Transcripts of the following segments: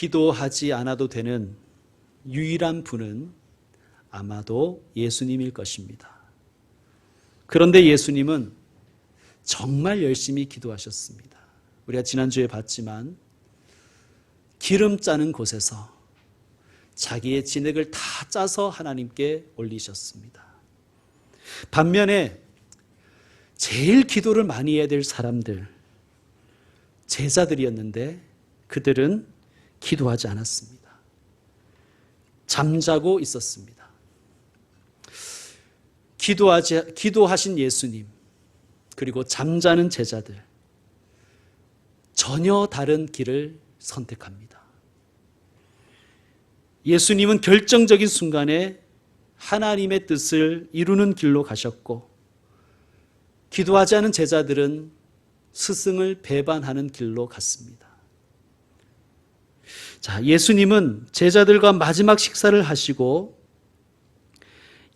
기도하지 않아도 되는 유일한 분은 아마도 예수님일 것입니다. 그런데 예수님은 정말 열심히 기도하셨습니다. 우리가 지난주에 봤지만 기름 짜는 곳에서 자기의 진액을 다 짜서 하나님께 올리셨습니다. 반면에 제일 기도를 많이 해야 될 사람들, 제자들이었는데 그들은 기도하지 않았습니다. 잠자고 있었습니다. 기도하신 예수님, 그리고 잠자는 제자들, 전혀 다른 길을 선택합니다. 예수님은 결정적인 순간에 하나님의 뜻을 이루는 길로 가셨고, 기도하지 않은 제자들은 스승을 배반하는 길로 갔습니다. 자, 예수님은 제자들과 마지막 식사를 하시고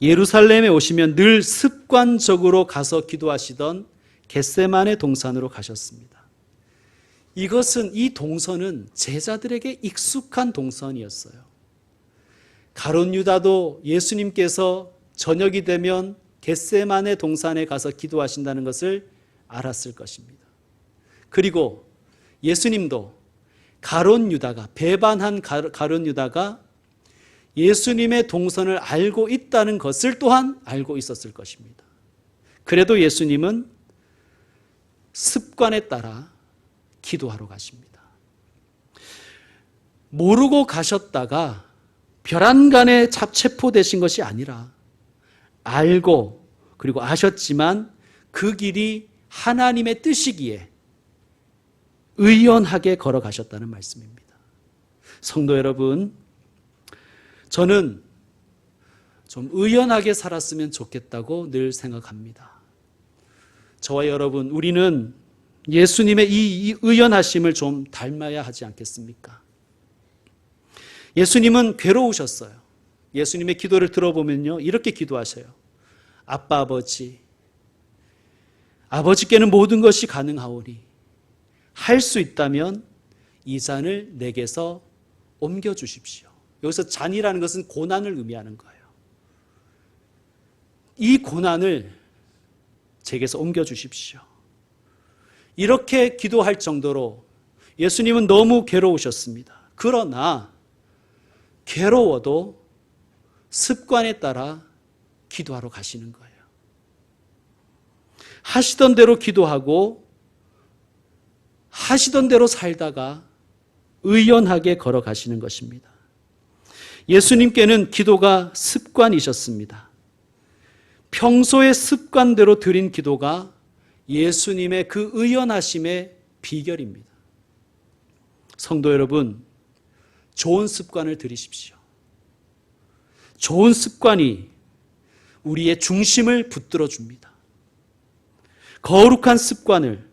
예루살렘에 오시면 늘 습관적으로 가서 기도하시던 겟세마네 동산으로 가셨습니다. 이 동선은 제자들에게 익숙한 동선이었어요. 가룟 유다도 예수님께서 저녁이 되면 겟세마네 동산에 가서 기도하신다는 것을 알았을 것입니다. 그리고 예수님도 가룟 유다가, 배반한 가룟 유다가 예수님의 동선을 알고 있다는 것을 또한 알고 있었을 것입니다. 그래도 예수님은 습관에 따라 기도하러 가십니다. 모르고 가셨다가 벼랑간에 체포되신 것이 아니라 알고 그리고 아셨지만 그 길이 하나님의 뜻이기에 의연하게 걸어가셨다는 말씀입니다. 성도 여러분, 저는 좀 의연하게 살았으면 좋겠다고 늘 생각합니다. 저와 여러분, 우리는 예수님의 이 의연하심을 좀 닮아야 하지 않겠습니까? 예수님은 괴로우셨어요. 예수님의 기도를 들어보면요, 이렇게 기도하셔요. 아빠, 아버지께는 모든 것이 가능하오니 할 수 있다면 이 잔을 내게서 옮겨주십시오. 여기서 잔이라는 것은 고난을 의미하는 거예요. 이 고난을 제게서 옮겨주십시오. 이렇게 기도할 정도로 예수님은 너무 괴로우셨습니다. 그러나 괴로워도 습관에 따라 기도하러 가시는 거예요. 하시던 대로 기도하고 하시던 대로 살다가 의연하게 걸어가시는 것입니다. 예수님께는 기도가 습관이셨습니다. 평소의 습관대로 드린 기도가 예수님의 그 의연하심의 비결입니다. 성도 여러분, 좋은 습관을 들이십시오. 좋은 습관이 우리의 중심을 붙들어 줍니다. 거룩한 습관을,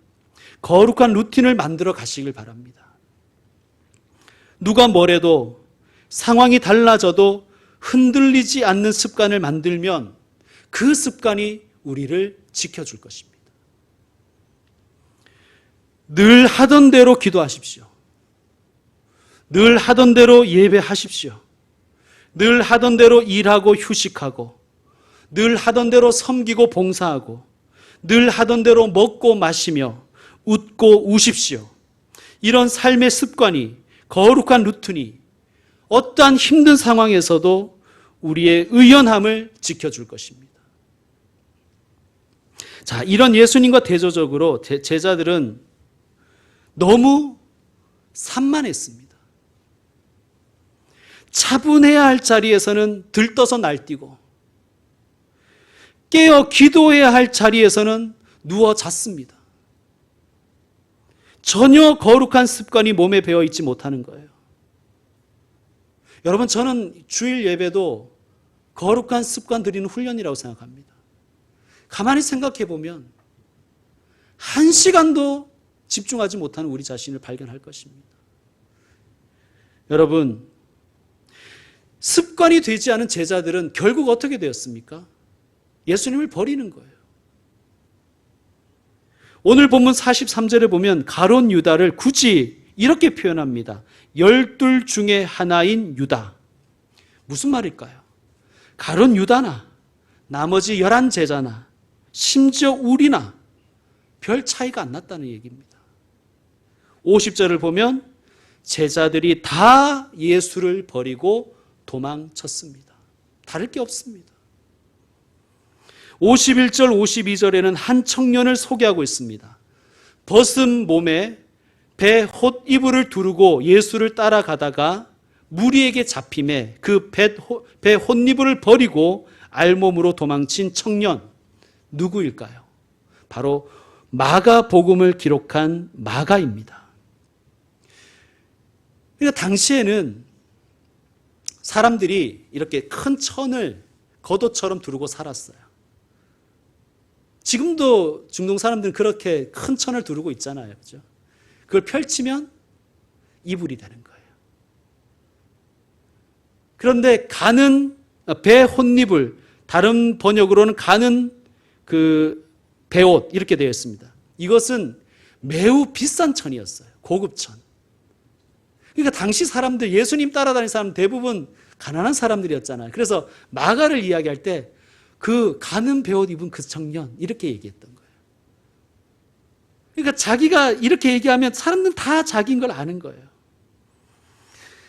거룩한 루틴을 만들어 가시길 바랍니다. 누가 뭐래도, 상황이 달라져도 흔들리지 않는 습관을 만들면 그 습관이 우리를 지켜줄 것입니다. 늘 하던 대로 기도하십시오. 늘 하던 대로 예배하십시오. 늘 하던 대로 일하고 휴식하고, 늘 하던 대로 섬기고 봉사하고, 늘 하던 대로 먹고 마시며 웃고 우십시오. 이런 삶의 습관이, 거룩한 루틴이 어떠한 힘든 상황에서도 우리의 의연함을 지켜줄 것입니다. 자, 이런 예수님과 대조적으로 제자들은 너무 산만했습니다. 차분해야 할 자리에서는 들떠서 날뛰고, 깨어 기도해야 할 자리에서는 누워 잤습니다. 전혀 거룩한 습관이 몸에 배어 있지 못하는 거예요. 여러분, 저는 주일 예배도 거룩한 습관 들이는 훈련이라고 생각합니다. 가만히 생각해 보면 1시간도 집중하지 못하는 우리 자신을 발견할 것입니다. 여러분, 습관이 되지 않은 제자들은 결국 어떻게 되었습니까? 예수님을 버리는 거예요. 오늘 본문 43절에 보면 가룟 유다를 굳이 이렇게 표현합니다. 12 중에 하나인 유다. 무슨 말일까요? 가룟 유다나 나머지 11 제자나 심지어 우리나 별 차이가 안 났다는 얘기입니다. 50절을 보면 제자들이 다 예수를 버리고 도망쳤습니다. 다를 게 없습니다. 51절, 52절에는 한 청년을 소개하고 있습니다. 벗은 몸에 배 홑이불을 두르고 예수를 따라가다가 무리에게 잡힘에 그 배 홑이불을 버리고 알몸으로 도망친 청년, 누구일까요? 바로 마가복음을 기록한 마가입니다. 그러니까 당시에는 사람들이 이렇게 큰 천을 겉옷처럼 두르고 살았어요. 지금도 중동 사람들은 그렇게 큰 천을 두르고 있잖아요. 그죠? 그걸 펼치면 이불이 되는 거예요. 그런데 가는 배 홑이불, 다른 번역으로는 가는 그 배옷 이렇게 되어 있습니다. 이것은 매우 비싼 천이었어요. 고급 천. 그러니까 당시 사람들, 예수님 따라다니는 사람 대부분 가난한 사람들이었잖아요. 그래서 마가를 이야기할 때 그 가는 배옷 입은 그 청년 이렇게 얘기했던 거예요. 그러니까 자기가 이렇게 얘기하면 사람들은 다 자기인 걸 아는 거예요.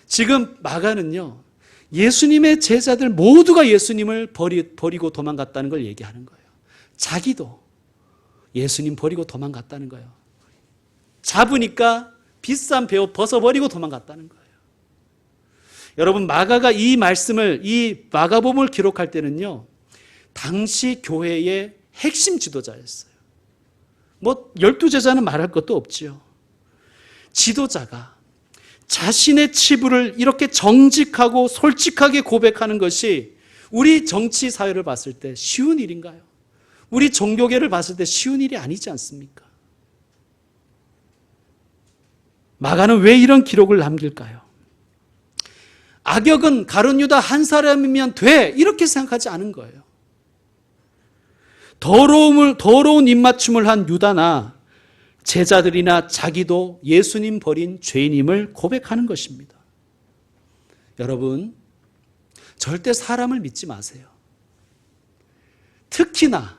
지금 마가는요, 예수님의 제자들 모두가 예수님을 버리고 도망갔다는 걸 얘기하는 거예요. 자기도 예수님 버리고 도망갔다는 거예요. 잡으니까 비싼 배옷 벗어버리고 도망갔다는 거예요. 여러분, 마가가 이 말씀을, 이 마가복음을 기록할 때는요, 당시 교회의 핵심 지도자였어요. 12제자는 말할 것도 없지요. 지도자가 자신의 치부를 이렇게 정직하고 솔직하게 고백하는 것이 우리 정치 사회를 봤을 때 쉬운 일인가요? 우리 종교계를 봤을 때 쉬운 일이 아니지 않습니까? 마가는 왜 이런 기록을 남길까요? 악역은 가룟 유다 한 사람이면 돼 이렇게 생각하지 않은 거예요. 더러운 입맞춤을 한 유다나 제자들이나 자기도 예수님 버린 죄인임을 고백하는 것입니다. 여러분, 절대 사람을 믿지 마세요. 특히나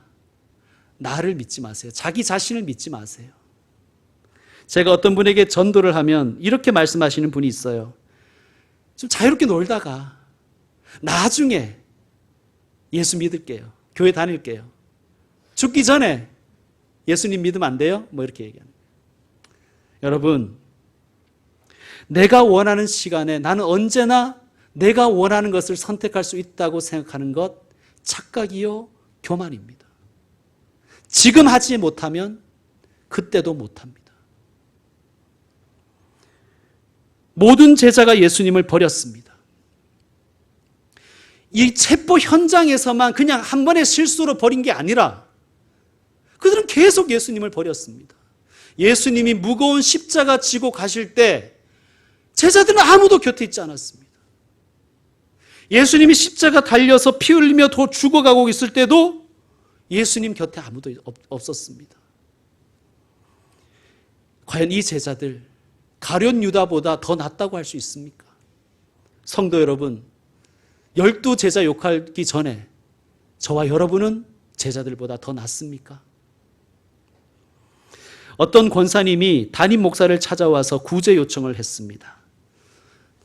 나를 믿지 마세요. 자기 자신을 믿지 마세요. 제가 어떤 분에게 전도를 하면 이렇게 말씀하시는 분이 있어요. 좀 자유롭게 놀다가 나중에 예수 믿을게요. 교회 다닐게요. 죽기 전에 예수님 믿으면 안 돼요? 이렇게 얘기하는 거예요. 여러분, 내가 원하는 시간에 나는 언제나 내가 원하는 것을 선택할 수 있다고 생각하는 것 착각이요, 교만입니다. 지금 하지 못하면 그때도 못합니다. 모든 제자가 예수님을 버렸습니다. 이 체포 현장에서만 그냥 한 번의 실수로 버린 게 아니라 그들은 계속 예수님을 버렸습니다. 예수님이 무거운 십자가 지고 가실 때 제자들은 아무도 곁에 있지 않았습니다. 예수님이 십자가 달려서 피 흘리며 더 죽어가고 있을 때도 예수님 곁에 아무도 없었습니다. 과연 이 제자들 가룟 유다보다 더 낫다고 할 수 있습니까? 성도 여러분, 12 제자 욕하기 전에 저와 여러분은 제자들보다 더 낫습니까? 어떤 권사님이 담임 목사를 찾아와서 구제 요청을 했습니다.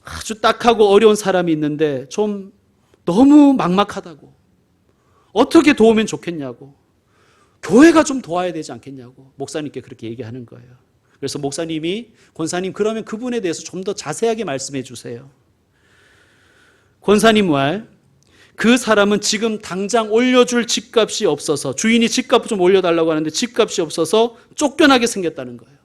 아주 딱하고 어려운 사람이 있는데 좀 너무 막막하다고, 어떻게 도우면 좋겠냐고, 교회가 좀 도와야 되지 않겠냐고 목사님께 그렇게 얘기하는 거예요. 그래서 목사님이, 권사님 그러면 그분에 대해서 좀 더 자세하게 말씀해 주세요. 권사님 말, 그 사람은 지금 당장 올려줄 집값이 없어서, 주인이 집값 좀 올려달라고 하는데 집값이 없어서 쫓겨나게 생겼다는 거예요.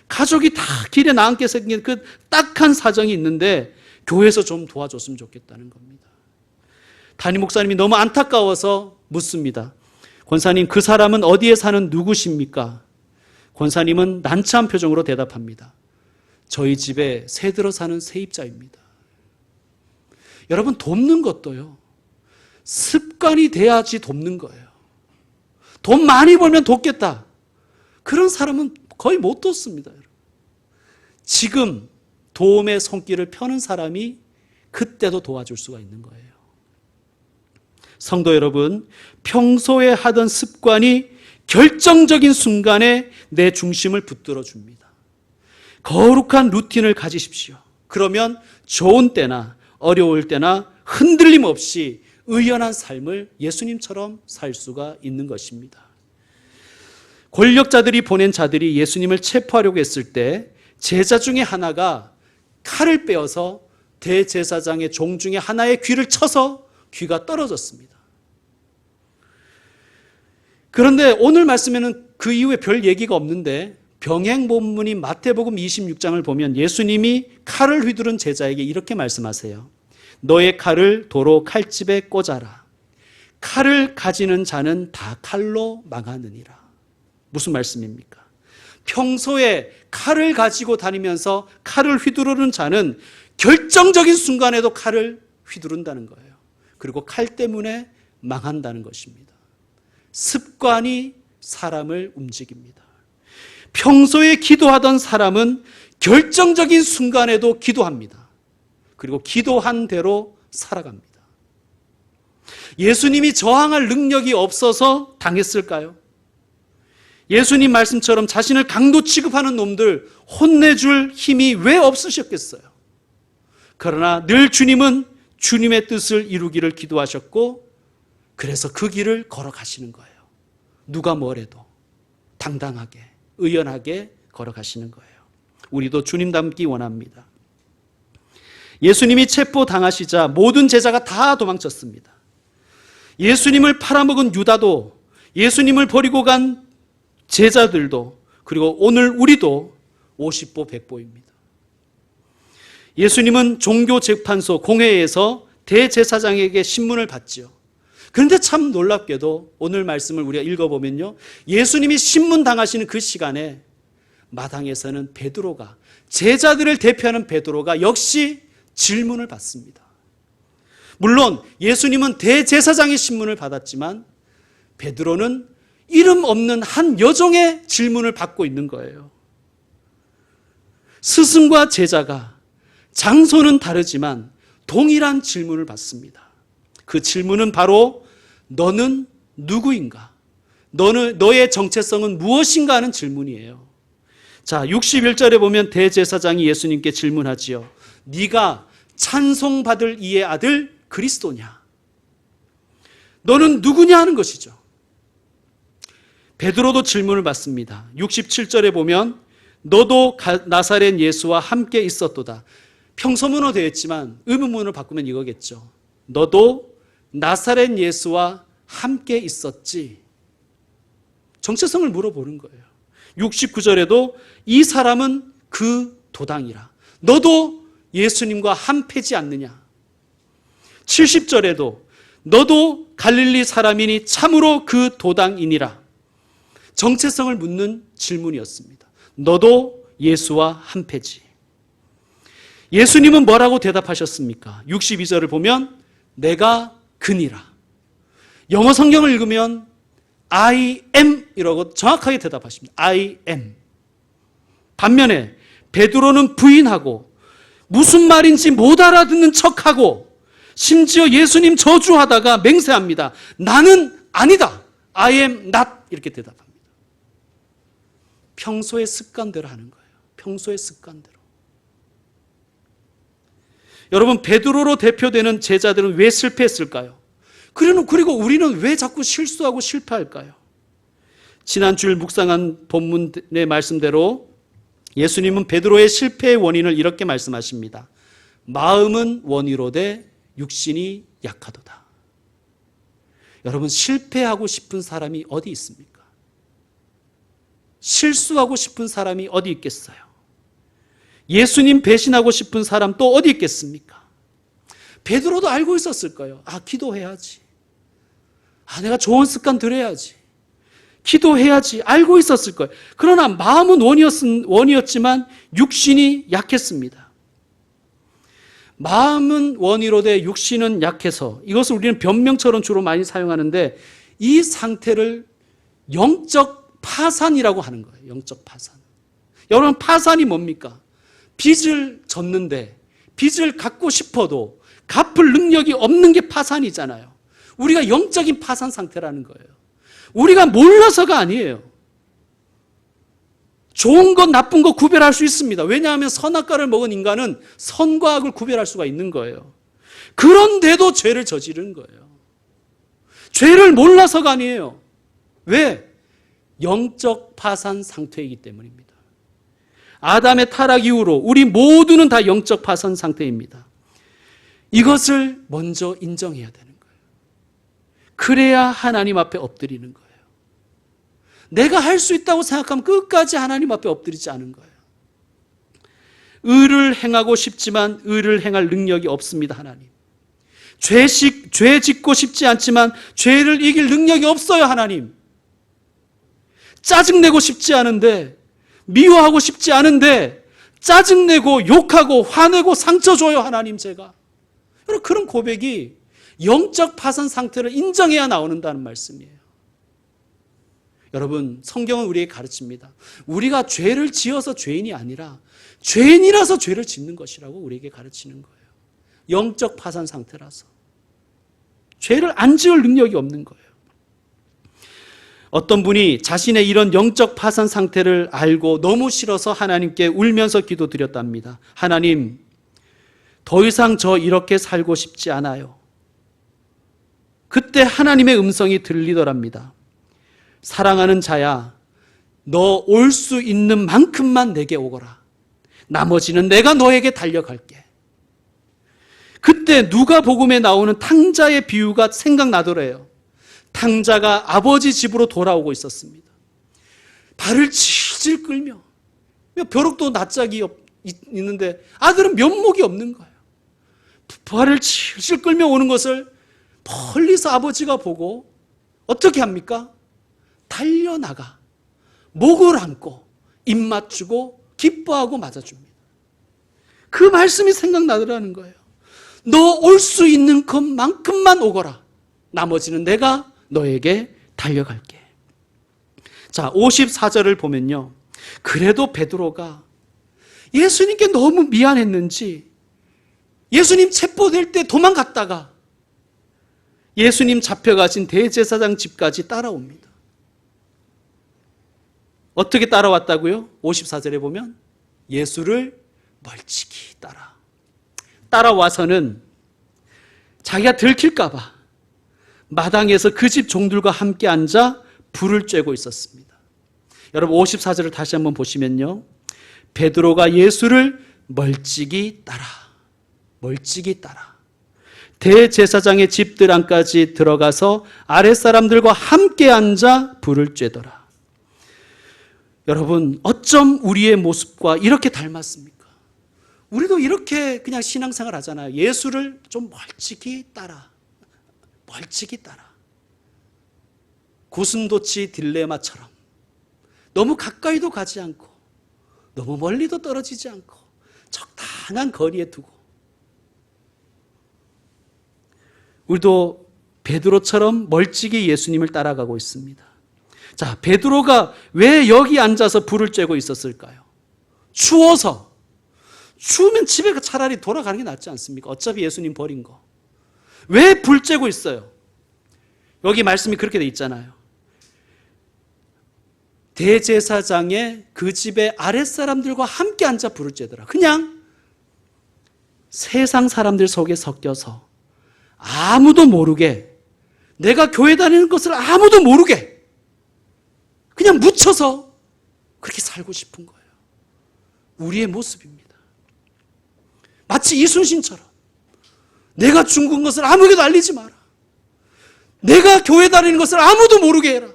가족이 다 길에 나앉게 생긴 그 딱한 사정이 있는데 교회에서 좀 도와줬으면 좋겠다는 겁니다. 담임 목사님이 너무 안타까워서 묻습니다. 권사님, 그 사람은 어디에 사는 누구십니까? 권사님은 난처한 표정으로 대답합니다. 저희 집에 새 들어 사는 세입자입니다. 여러분, 돕는 것도요, 습관이 돼야지 돕는 거예요. 돈 많이 벌면 돕겠다. 그런 사람은 거의 못 돕습니다. 지금 도움의 손길을 펴는 사람이 그때도 도와줄 수가 있는 거예요. 성도 여러분, 평소에 하던 습관이 결정적인 순간에 내 중심을 붙들어 줍니다. 거룩한 루틴을 가지십시오. 그러면 좋은 때나 어려울 때나 흔들림 없이 의연한 삶을 예수님처럼 살 수가 있는 것입니다. 권력자들이 보낸 자들이 예수님을 체포하려고 했을 때 제자 중에 하나가 칼을 빼어서 대제사장의 종 중에 하나의 귀를 쳐서 귀가 떨어졌습니다. 그런데 오늘 말씀에는 그 이후에 별 얘기가 없는데 병행 본문인 마태복음 26장을 보면 예수님이 칼을 휘두른 제자에게 이렇게 말씀하세요. 너의 칼을 도로 칼집에 꽂아라. 칼을 가지는 자는 다 칼로 망하느니라. 무슨 말씀입니까? 평소에 칼을 가지고 다니면서 칼을 휘두르는 자는 결정적인 순간에도 칼을 휘두른다는 거예요. 그리고 칼 때문에 망한다는 것입니다. 습관이 사람을 움직입니다. 평소에 기도하던 사람은 결정적인 순간에도 기도합니다. 그리고 기도한 대로 살아갑니다. 예수님이 저항할 능력이 없어서 당했을까요? 예수님 말씀처럼 자신을 강도 취급하는 놈들 혼내줄 힘이 왜 없으셨겠어요? 그러나 늘 주님은 주님의 뜻을 이루기를 기도하셨고 그래서 그 길을 걸어가시는 거예요. 누가 뭐래도 당당하게 의연하게 걸어가시는 거예요. 우리도 주님 닮기 원합니다. 예수님이 체포당하시자 모든 제자가 다 도망쳤습니다. 예수님을 팔아먹은 유다도, 예수님을 버리고 간 제자들도, 그리고 오늘 우리도 50보 100보입니다. 예수님은 종교재판소 공회에서 대제사장에게 신문을 받지요. 그런데 참 놀랍게도 오늘 말씀을 우리가 읽어보면요, 예수님이 신문 당하시는 그 시간에 마당에서는 베드로가, 제자들을 대표하는 베드로가 역시 질문을 받습니다. 물론 예수님은 대제사장의 신문을 받았지만 베드로는 이름 없는 한 여종의 질문을 받고 있는 거예요. 스승과 제자가 장소는 다르지만 동일한 질문을 받습니다. 그 질문은 바로 너는 누구인가? 너의 정체성은 무엇인가 하는 질문이에요. 자, 61절에 보면 대제사장이 예수님께 질문하지요. 네가 찬송받을 이의 아들 그리스도냐? 너는 누구냐 하는 것이죠. 베드로도 질문을 받습니다. 67절에 보면 너도 나사렛 예수와 함께 있었도다. 평서문으로 되어 있지만 의문문으로 바꾸면 이거겠죠. 너도 나사렛 예수와 함께 있었지. 정체성을 물어보는 거예요. 69절에도 이 사람은 그 도당이라. 너도 예수님과 한패지 않느냐. 70절에도 너도 갈릴리 사람이니 참으로 그 도당이니라. 정체성을 묻는 질문이었습니다. 너도 예수와 한패지. 예수님은 뭐라고 대답하셨습니까? 62절을 보면 내가 그니라. 영어 성경을 읽으면 I am 이라고 정확하게 대답하십니다. I am. 반면에 베드로는 부인하고 무슨 말인지 못 알아듣는 척하고 심지어 예수님 저주하다가 맹세합니다. 나는 아니다. I am not 이렇게 대답합니다. 평소의 습관대로 하는 거예요. 평소의 습관대로. 여러분, 베드로로 대표되는 제자들은 왜 실패했을까요? 그리고 우리는 왜 자꾸 실수하고 실패할까요? 지난주일 묵상한 본문의 말씀대로 예수님은 베드로의 실패의 원인을 이렇게 말씀하십니다. 마음은 원이로되 육신이 약하도다. 여러분, 실패하고 싶은 사람이 어디 있습니까? 실수하고 싶은 사람이 어디 있겠어요? 예수님 배신하고 싶은 사람 또 어디 있겠습니까? 베드로도 알고 있었을 거예요. 기도해야지. 내가 좋은 습관 들여야지. 기도해야지. 알고 있었을 거예요. 그러나 마음은 원이었지만 육신이 약했습니다. 마음은 원이로되 육신은 약해서, 이것을 우리는 변명처럼 주로 많이 사용하는데 이 상태를 영적 파산이라고 하는 거예요. 영적 파산. 여러분, 파산이 뭡니까? 빚을 졌는데 빚을 갚고 싶어도 갚을 능력이 없는 게 파산이잖아요. 우리가 영적인 파산 상태라는 거예요. 우리가 몰라서가 아니에요. 좋은 것 나쁜 것 구별할 수 있습니다. 왜냐하면 선악과를 먹은 인간은 선과 악을 구별할 수가 있는 거예요. 그런데도 죄를 저지르는 거예요. 죄를 몰라서가 아니에요. 왜? 영적 파산 상태이기 때문입니다. 아담의 타락 이후로 우리 모두는 다 영적 파산 상태입니다. 이것을 먼저 인정해야 되는 거예요. 그래야 하나님 앞에 엎드리는 거예요. 내가 할 수 있다고 생각하면 끝까지 하나님 앞에 엎드리지 않은 거예요. 의를 행하고 싶지만 의를 행할 능력이 없습니다, 하나님. 죄 짓고 싶지 않지만 죄를 이길 능력이 없어요, 하나님. 짜증내고 싶지 않은데, 미워하고 싶지 않은데 짜증내고 욕하고 화내고 상처 줘요, 하나님. 제가 여러분, 그런 고백이 영적 파산 상태를 인정해야 나오는다는 말씀이에요. 여러분, 성경은 우리에게 가르칩니다. 우리가 죄를 지어서 죄인이 아니라 죄인이라서 죄를 짓는 것이라고 우리에게 가르치는 거예요. 영적 파산 상태라서 죄를 안 지을 능력이 없는 거예요. 어떤 분이 자신의 이런 영적 파산 상태를 알고 너무 싫어서 하나님께 울면서 기도드렸답니다. 하나님, 더 이상 저 이렇게 살고 싶지 않아요. 그때 하나님의 음성이 들리더랍니다. 사랑하는 자야, 너 올 수 있는 만큼만 내게 오거라. 나머지는 내가 너에게 달려갈게. 그때 누가복음에 나오는 탕자의 비유가 생각나더래요. 탕자가 아버지 집으로 돌아오고 있었습니다. 발을 질질 끌며, 벼룩도 낯짝이 있는데 아들은 면목이 없는 거예요. 발을 질질 끌며 오는 것을 멀리서 아버지가 보고 어떻게 합니까? 달려나가 목을 안고 입 맞추고 기뻐하고 맞아줍니다. 그 말씀이 생각나더라는 거예요. 너 올 수 있는 것만큼만 오거라. 나머지는 내가 너에게 달려갈게. 자, 54절을 보면요, 그래도 베드로가 예수님께 너무 미안했는지 예수님 체포될 때 도망갔다가 예수님 잡혀가신 대제사장 집까지 따라옵니다. 어떻게 따라왔다고요? 54절에 보면 예수를 멀찍이 따라와서는 자기가 들킬까 봐 마당에서 그 집 종들과 함께 앉아 불을 쬐고 있었습니다. 여러분, 54절을 다시 한번 보시면요, 베드로가 예수를 멀찍이 따라 대제사장의 집들 안까지 들어가서 아랫사람들과 함께 앉아 불을 쬐더라. 여러분, 어쩜 우리의 모습과 이렇게 닮았습니까? 우리도 이렇게 그냥 신앙생활 하잖아요. 예수를 좀 멀찍이 따라. 고슴도치 딜레마처럼 너무 가까이도 가지 않고 너무 멀리도 떨어지지 않고 적당한 거리에 두고, 우리도 베드로처럼 멀찍이 예수님을 따라가고 있습니다. 자, 베드로가 왜 여기 앉아서 불을 쬐고 있었을까요? 추워서. 추우면 집에 차라리 돌아가는 게 낫지 않습니까? 어차피 예수님 버린 거. 왜 불 쬐고 있어요? 여기 말씀이 그렇게 돼 있잖아요. 대제사장의 그 집의 아랫사람들과 함께 앉아 불을 쬐더라. 그냥 세상 사람들 속에 섞여서 아무도 모르게, 내가 교회 다니는 것을 아무도 모르게 그냥 묻혀서 그렇게 살고 싶은 거예요. 우리의 모습입니다. 마치 이순신처럼 내가 죽은 것을 아무에게도 알리지 마라. 내가 교회 다니는 것을 아무도 모르게 해라.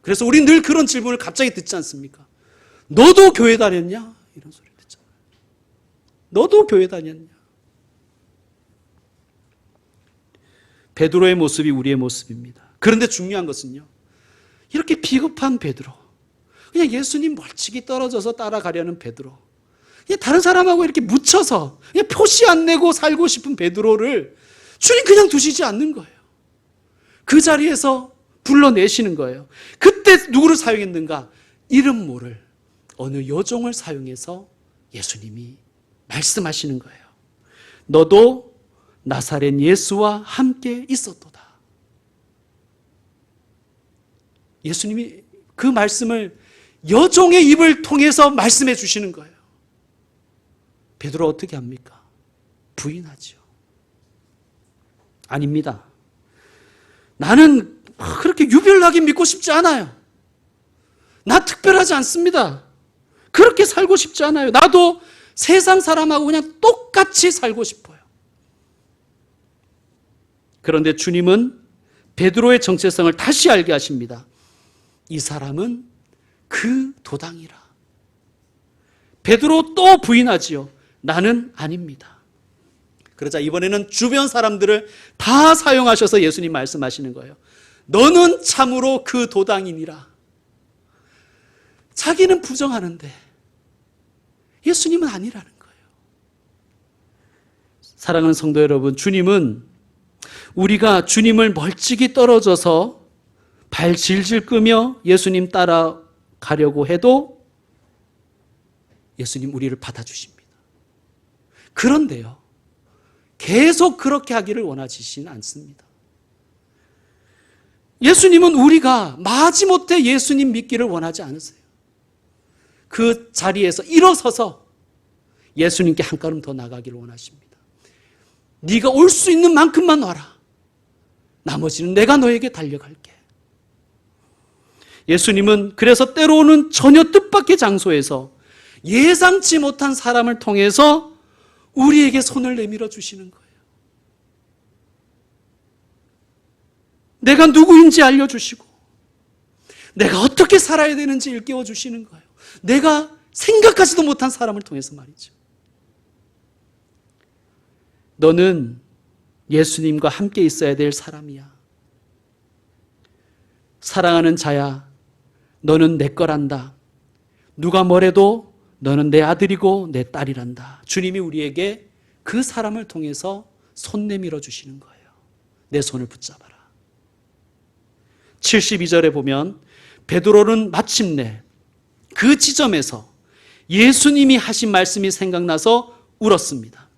그래서 우린 늘 그런 질문을 갑자기 듣지 않습니까? 너도 교회 다녔냐? 이런 소리 듣잖아요. 너도 교회 다녔냐? 베드로의 모습이 우리의 모습입니다. 그런데 중요한 것은요, 이렇게 비겁한 베드로, 그냥 예수님 멀찍이 떨어져서 따라가려는 베드로, 그냥 다른 사람하고 이렇게 묻혀서 그냥 표시 안 내고 살고 싶은 베드로를 주님 그냥 두시지 않는 거예요. 그 자리에서 불러내시는 거예요. 그때 누구를 사용했는가? 이름 모를 어느 여종을 사용해서 예수님이 말씀하시는 거예요. 너도 나사렛 예수와 함께 있었도다. 예수님이 그 말씀을 여종의 입을 통해서 말씀해 주시는 거예요. 베드로 어떻게 합니까? 부인하죠. 아닙니다. 나는 그렇게 유별나게 믿고 싶지 않아요. 나 특별하지 않습니다. 그렇게 살고 싶지 않아요. 나도 세상 사람하고 그냥 똑같이 살고 싶어요. 그런데 주님은 베드로의 정체성을 다시 알게 하십니다. 이 사람은 그 도당이라. 베드로 또 부인하지요. 나는 아닙니다. 그러자 이번에는 주변 사람들을 다 사용하셔서 예수님 말씀하시는 거예요. 너는 참으로 그 도당이니라. 자기는 부정하는데 예수님은 아니라는 거예요. 사랑하는 성도 여러분, 주님은 우리가 주님을 멀찍이 떨어져서 발 질질 끄며 예수님 따라가려고 해도 예수님 우리를 받아주십니다. 그런데요, 계속 그렇게 하기를 원하시지는 않습니다. 예수님은 우리가 마지못해 예수님 믿기를 원하지 않으세요. 그 자리에서 일어서서 예수님께 한 걸음 더 나가기를 원하십니다. 네가 올 수 있는 만큼만 와라. 나머지는 내가 너에게 달려갈게. 예수님은 그래서 때로는 전혀 뜻밖의 장소에서 예상치 못한 사람을 통해서 우리에게 손을 내밀어 주시는 거예요. 내가 누구인지 알려주시고 내가 어떻게 살아야 되는지 일깨워 주시는 거예요. 내가 생각하지도 못한 사람을 통해서 말이죠. 너는 예수님과 함께 있어야 될 사람이야. 사랑하는 자야, 너는 내 거란다. 누가 뭐래도 너는 내 아들이고 내 딸이란다. 주님이 우리에게 그 사람을 통해서 손 내밀어 주시는 거예요. 내 손을 붙잡아라. 72절에 보면 베드로는 마침내 그 지점에서 예수님이 하신 말씀이 생각나서 울었습니다.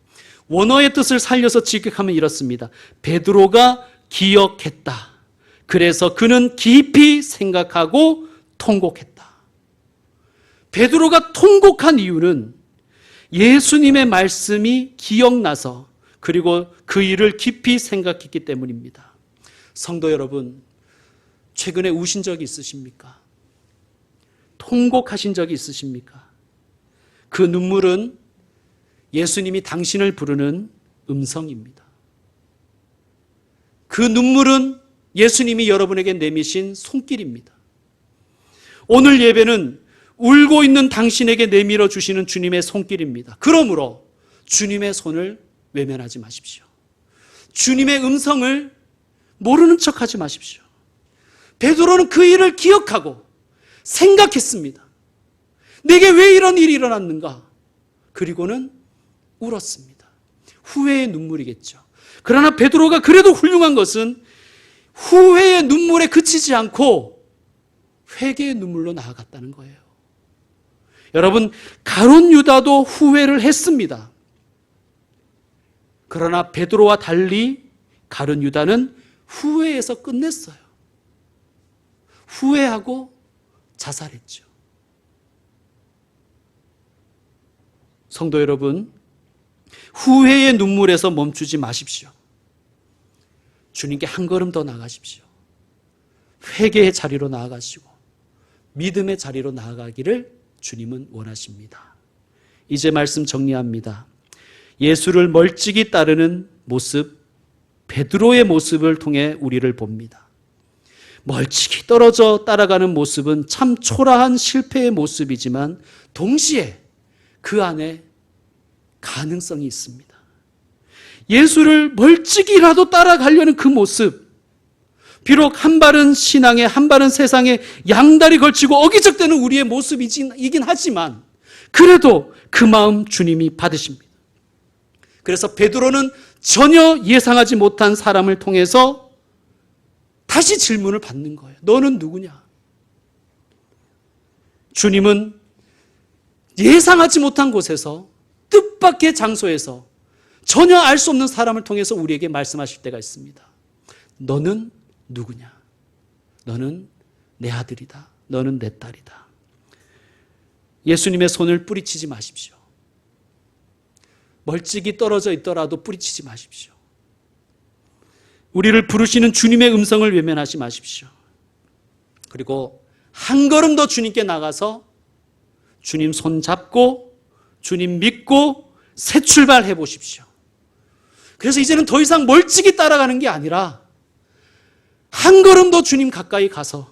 원어의 뜻을 살려서 직역하면 이렇습니다. 베드로가 기억했다. 그래서 그는 깊이 생각하고 통곡했다. 베드로가 통곡한 이유는 예수님의 말씀이 기억나서 그리고 그 일을 깊이 생각했기 때문입니다. 성도 여러분, 최근에 우신 적이 있으십니까? 통곡하신 적이 있으십니까? 그 눈물은 예수님이 당신을 부르는 음성입니다. 그 눈물은 예수님이 여러분에게 내미신 손길입니다. 오늘 예배는 울고 있는 당신에게 내밀어 주시는 주님의 손길입니다. 그러므로 주님의 손을 외면하지 마십시오. 주님의 음성을 모르는 척하지 마십시오. 베드로는 그 일을 기억하고 생각했습니다. 내게 왜 이런 일이 일어났는가? 그리고는 울었습니다. 후회의 눈물이겠죠. 그러나 베드로가 그래도 훌륭한 것은 후회의 눈물에 그치지 않고 회개의 눈물로 나아갔다는 거예요. 여러분, 가룟 유다도 후회를 했습니다. 그러나 베드로와 달리 가룟 유다는 후회해서 끝냈어요. 후회하고 자살했죠. 성도 여러분, 후회의 눈물에서 멈추지 마십시오. 주님께 한 걸음 더 나가십시오. 회개의 자리로 나아가시고 믿음의 자리로 나아가기를 주님은 원하십니다. 이제 말씀 정리합니다. 예수를 멀찍이 따르는 모습, 베드로의 모습을 통해 우리를 봅니다. 멀찍이 떨어져 따라가는 모습은 참 초라한 실패의 모습이지만 동시에 그 안에 가능성이 있습니다. 예수를 멀찍이라도 따라가려는 그 모습, 비록 한 발은 신앙에 한 발은 세상에 양다리 걸치고 어기적대는 우리의 모습이긴 하지만 그래도 그 마음 주님이 받으십니다. 그래서 베드로는 전혀 예상하지 못한 사람을 통해서 다시 질문을 받는 거예요. 너는 누구냐? 주님은 예상하지 못한 곳에서, 뜻밖의 장소에서 전혀 알 수 없는 사람을 통해서 우리에게 말씀하실 때가 있습니다. 너는 누구냐? 너는 내 아들이다. 너는 내 딸이다. 예수님의 손을 뿌리치지 마십시오. 멀찍이 떨어져 있더라도 뿌리치지 마십시오. 우리를 부르시는 주님의 음성을 외면하지 마십시오. 그리고 한 걸음 더 주님께 나가서 주님 손 잡고 주님 믿고 새 출발해 보십시오. 그래서 이제는 더 이상 멀찍이 따라가는 게 아니라 한 걸음 더 주님 가까이 가서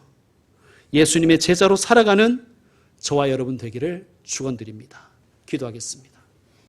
예수님의 제자로 살아가는 저와 여러분 되기를 축원드립니다. 기도하겠습니다.